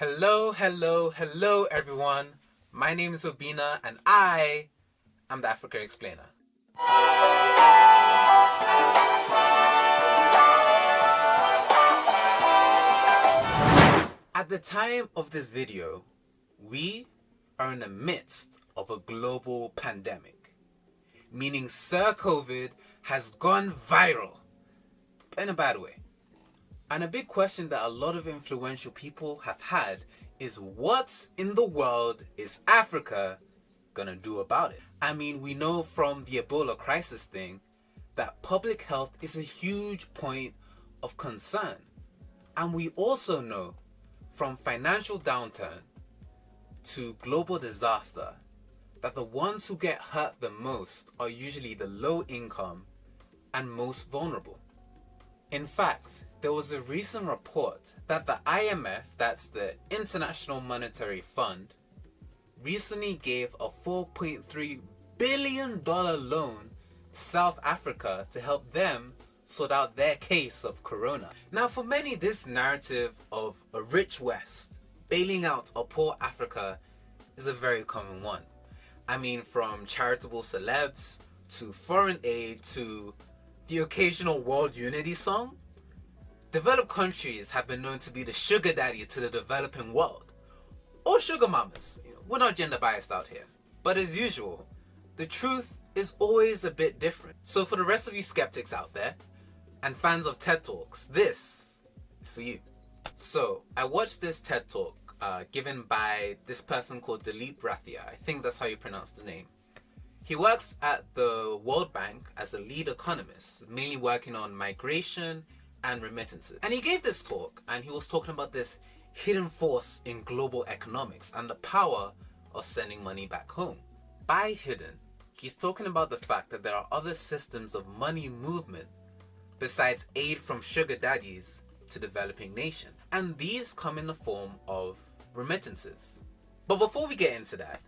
Hello everyone. My name is Obina and I am the Africa Explainer. At the time of this video, we are in the midst of a global pandemic, meaning Sir COVID has gone viral, in a bad way. And a big question that a lot of influential people have had is what in the world is Africa gonna do about it? I mean, we know from the Ebola crisis thing that public health is a huge point of concern. And we also know from financial downturn to global disaster that the ones who get hurt the most are usually the low income and most vulnerable. In fact, there was a recent report that the IMF, that's the International Monetary Fund, recently gave a $4.3 billion loan to South Africa to help them sort out their case of corona. Now, for many, this narrative of a rich West bailing out a poor Africa is a very common one. I mean, from charitable celebs to foreign aid to the occasional World Unity song, developed countries have been known to be the sugar daddies to the developing world. Or sugar mamas. We're not gender biased out here. But as usual, the truth is always a bit different. So for the rest of you skeptics out there, and fans of TED Talks, this is for you. So, I watched this TED Talk given by this person called Dilip Rathia. I think that's how you pronounce the name. He works at the World Bank as a lead economist, mainly working on migration and remittances. And he gave this talk, and he was talking about this hidden force in global economics and the power of sending money back home. By hidden, he's talking about the fact that there are other systems of money movement besides aid from sugar daddies to developing nations. And these come in the form of remittances. But before we get into that,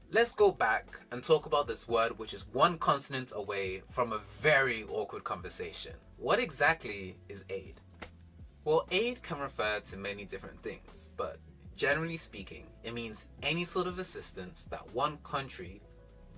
let's go back and talk about this word which is one consonant away from a very awkward conversation. What exactly is aid? Well, aid can refer to many different things, but generally speaking, it means any sort of assistance that one country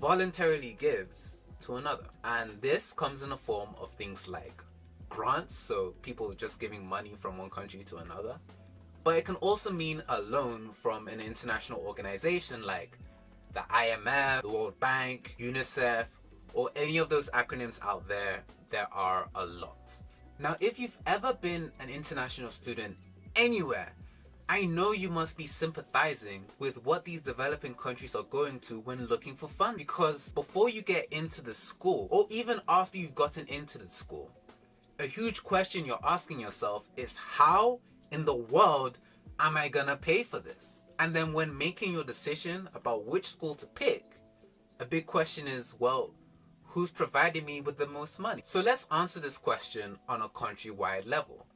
voluntarily gives to another. And this comes in the form of things like grants, so people just giving money from one country to another. But it can also mean a loan from an international organization like the IMF, the World Bank, UNICEF, or any of those acronyms out there. There are a lot. Now, if you've ever been an international student anywhere, I know you must be sympathizing with what these developing countries are going to when looking for funds. Because before you get into the school, or even after you've gotten into the school, a huge question you're asking yourself is, how in the world am I gonna pay for this? And then when making your decision about which school to pick, a big question is, well, who's providing me with the most money? So let's answer this question on a countrywide level.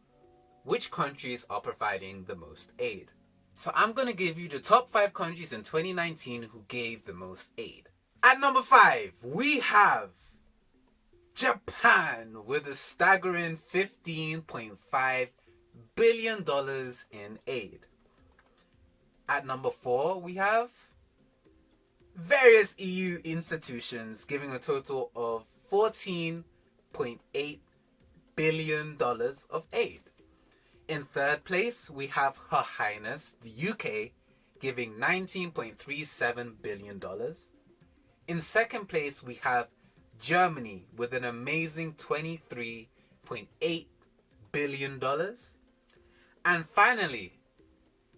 Which countries are providing the most aid? So I'm gonna give you the top 5 countries in 2019 who gave the most aid. At number 5, we have Japan with a staggering $15.5 billion in aid. At number 4, we have various EU institutions giving a total of $14.8 billion of aid. In third place, we have Her Highness, the UK, giving $19.37 billion. In second place, we have Germany with an amazing $23.8 billion. And finally,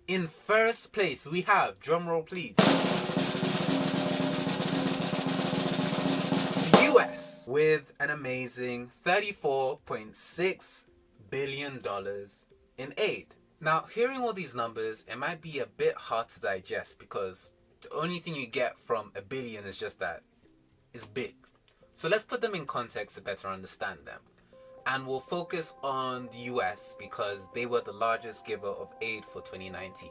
in first place, we have, drumroll please, the US with an amazing $34.6 billion in aid. Now, hearing all these numbers, it might be a bit hard to digest because the only thing you get from a billion is just that it's big. So let's put them in context to better understand them. And we'll focus on the US because they were the largest giver of aid for 2019.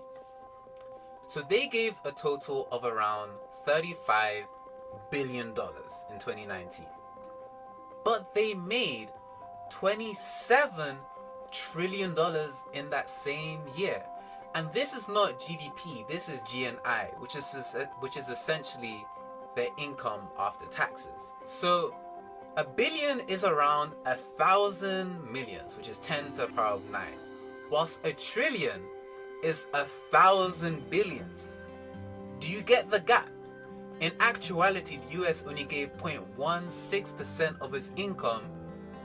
So they gave a total of around $35 billion in 2019. But they made $27 trillion in that same year. And this is not GDP, this is GNI, which is essentially their income after taxes. So a billion is around 1,000 millions, which is 10 to the power of 9, whilst a trillion is 1,000 billions. Do you get the gap? In actuality, the US only gave 0.16% of its income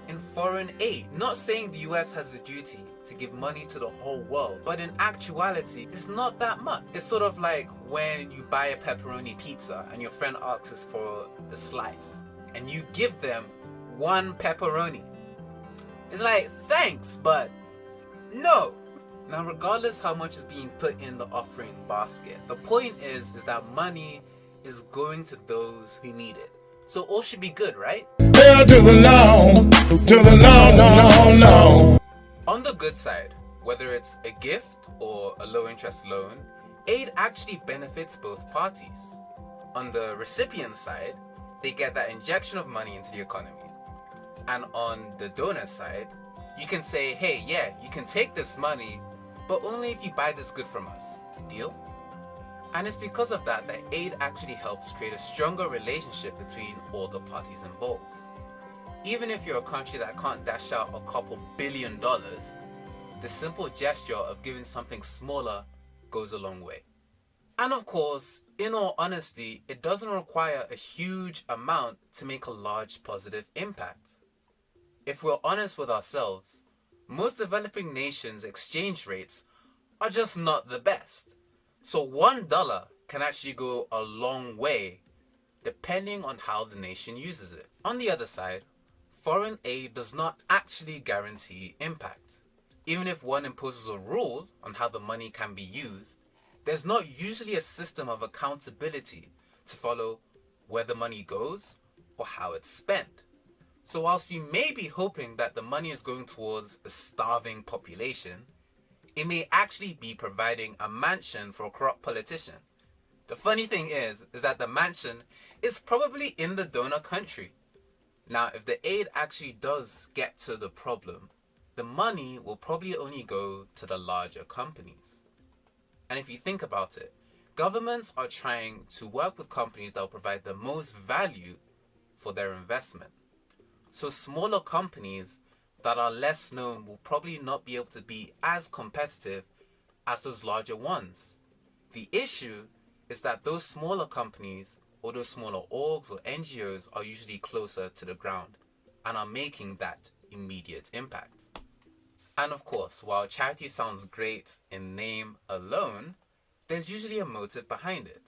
in foreign aid. Not saying the US has the duty to give money to the whole world, but in actuality, it's not that much. It's sort of like when you buy a pepperoni pizza and your friend asks for a slice, and you give them one pepperoni. It's like, thanks, but no. Now, regardless how much is being put in the offering basket, the point is that money is going to those who need it. So all should be good, right? To the no. On the good side, whether it's a gift or a low interest loan, aid actually benefits both parties. On the recipient side, they get that injection of money into the economy. And on the donor side, you can say, hey, yeah, you can take this money, but only if you buy this good from us. Deal? And it's because of that aid actually helps create a stronger relationship between all the parties involved. Even if you're a country that can't dash out a couple $1 billion, the simple gesture of giving something smaller goes a long way. And of course, in all honesty, it doesn't require a huge amount to make a large positive impact. If we're honest with ourselves, most developing nations' exchange rates are just not the best. So $1 can actually go a long way depending on how the nation uses it. On the other side, foreign aid does not actually guarantee impact. Even if one imposes a rule on how the money can be used, there's not usually a system of accountability to follow where the money goes or how it's spent. So whilst you may be hoping that the money is going towards a starving population, it may actually be providing a mansion for a corrupt politician. The funny thing is that the mansion is probably in the donor country. Now, if the aid actually does get to the problem, the money will probably only go to the larger companies. And if you think about it, governments are trying to work with companies that will provide the most value for their investment. So smaller companies that are less known will probably not be able to be as competitive as those larger ones. The issue is that those smaller companies or those smaller orgs or NGOs are usually closer to the ground and are making that immediate impact. And of course, while charity sounds great in name alone, there's usually a motive behind it.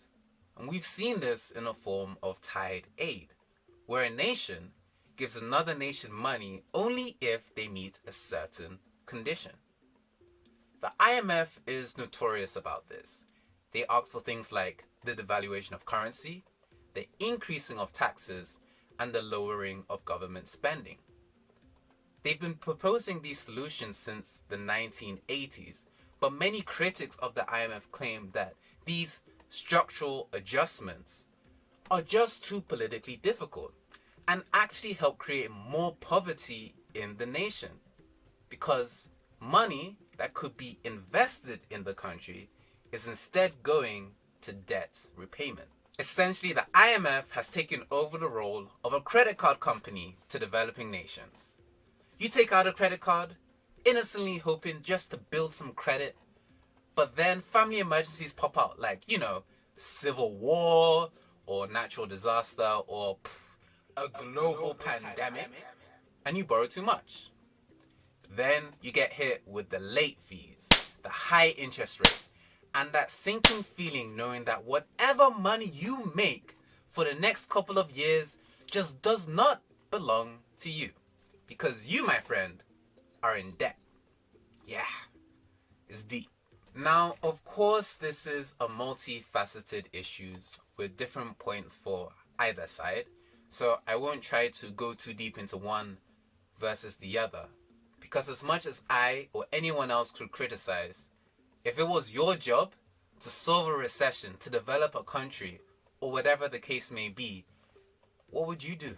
And we've seen this in the form of tied aid, where a nation gives another nation money only if they meet a certain condition. The IMF is notorious about this. They ask for things like the devaluation of currency, the increasing of taxes, and the lowering of government spending. They've been proposing these solutions since the 1980s, but many critics of the IMF claim that these structural adjustments are just too politically difficult and actually help create more poverty in the nation, because money that could be invested in the country is instead going to debt repayment. Essentially, the IMF has taken over the role of a credit card company to developing nations. You take out a credit card, innocently hoping just to build some credit, but then family emergencies pop out, like, civil war or natural disaster or a global pandemic, and you borrow too much. Then you get hit with the late fees, the high interest rate, and that sinking feeling knowing that whatever money you make for the next couple of years just does not belong to you. Because you, my friend, are in debt. Yeah, it's deep. Now, of course, this is a multifaceted issue with different points for either side. So I won't try to go too deep into one versus the other. Because as much as I or anyone else could criticize, if it was your job to solve a recession, to develop a country, or whatever the case may be, what would you do?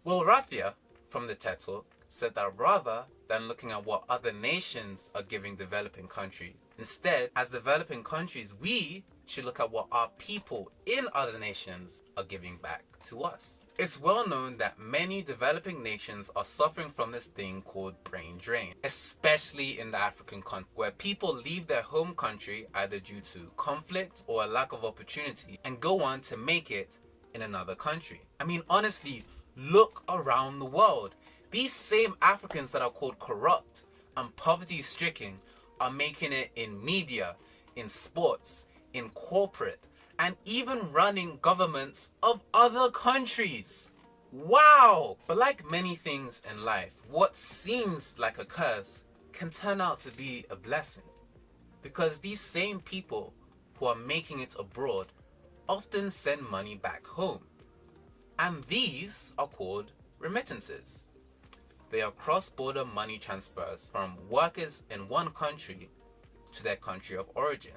Well, Rathia, from the TED Talk, said that rather than looking at what other nations are giving developing countries, Instead, as developing countries, we should look at what our people in other nations are giving back to us. It's well known that many developing nations are suffering from this thing called brain drain, especially in the African continent, where people leave their home country either due to conflict or a lack of opportunity and go on to make it in another country. I mean, honestly, look around the world. These same Africans that are called corrupt and poverty-stricken are making it in media, in sports, in corporate, and even running governments of other countries. Wow! But like many things in life, what seems like a curse can turn out to be a blessing. Because these same people who are making it abroad often send money back home. And these are called remittances. They are cross-border money transfers from workers in one country to their country of origin.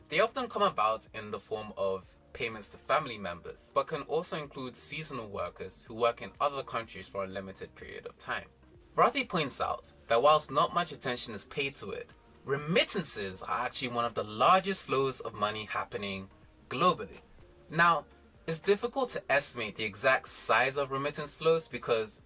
They often come about in the form of payments to family members, but can also include seasonal workers who work in other countries for a limited period of time. Brathy points out that whilst not much attention is paid to it, remittances are actually one of the largest flows of money happening globally. Now, it's difficult to estimate the exact size of remittance flows because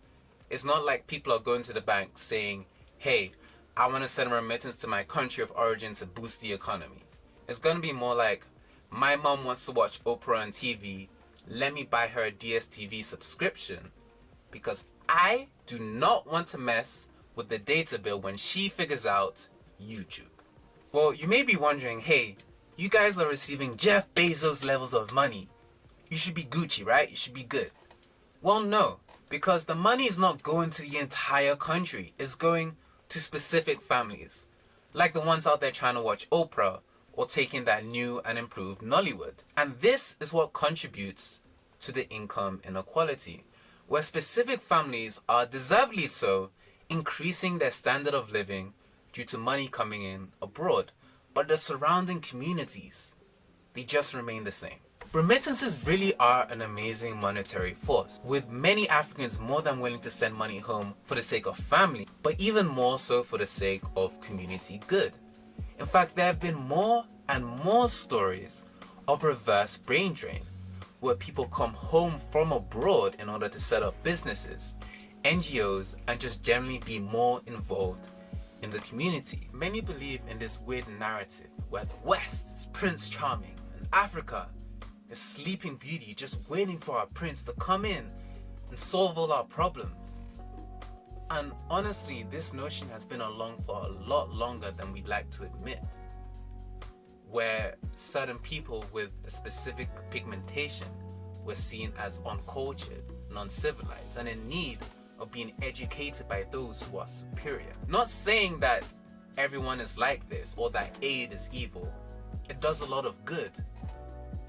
it's not like people are going to the bank saying, hey, I want to send a remittance to my country of origin to boost the economy. It's going to be more like, my mom wants to watch Oprah on TV, let me buy her a DSTV subscription because I do not want to mess with the data bill when she figures out YouTube. Well, you may be wondering, hey, you guys are receiving Jeff Bezos levels of money. You should be Gucci, right? You should be good. Well, no, because the money is not going to the entire country. It's going to specific families, like the ones out there trying to watch Oprah or taking that new and improved Nollywood. And this is what contributes to the income inequality, where specific families are deservedly so increasing their standard of living due to money coming in abroad, but the surrounding communities, they just remain the same. Remittances really are an amazing monetary force, with many Africans more than willing to send money home for the sake of family, but even more so for the sake of community good. In fact, there have been more and more stories of reverse brain drain, where people come home from abroad in order to set up businesses, NGOs, and just generally be more involved in the community. Many believe in this weird narrative where the West is Prince Charming and Africa is Sleeping Beauty just waiting for our prince to come in and solve all our problems. And honestly, this notion has been along for a lot longer than we'd like to admit, where certain people with a specific pigmentation were seen as uncultured, non-civilized, and in need of being educated by those who are superior. Not saying that everyone is like this or that aid is evil. It does a lot of good.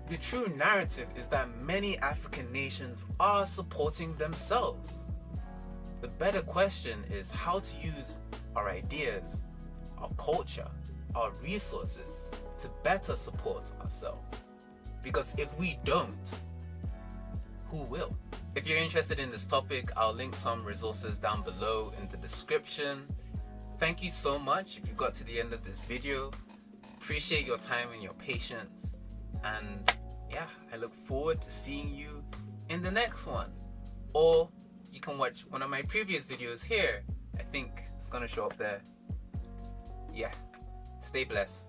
The true narrative is that many African nations are supporting themselves. The better question is how to use our ideas, our culture, our resources to better support ourselves. Because if we don't, who will? If you're interested in this topic, I'll link some resources down below in the description. Thank you so much if you got to the end of this video. Appreciate your time and your patience. And yeah, I look forward to seeing you in the next one. Or you can watch one of my previous videos here. I think it's gonna show up there. Yeah, stay blessed.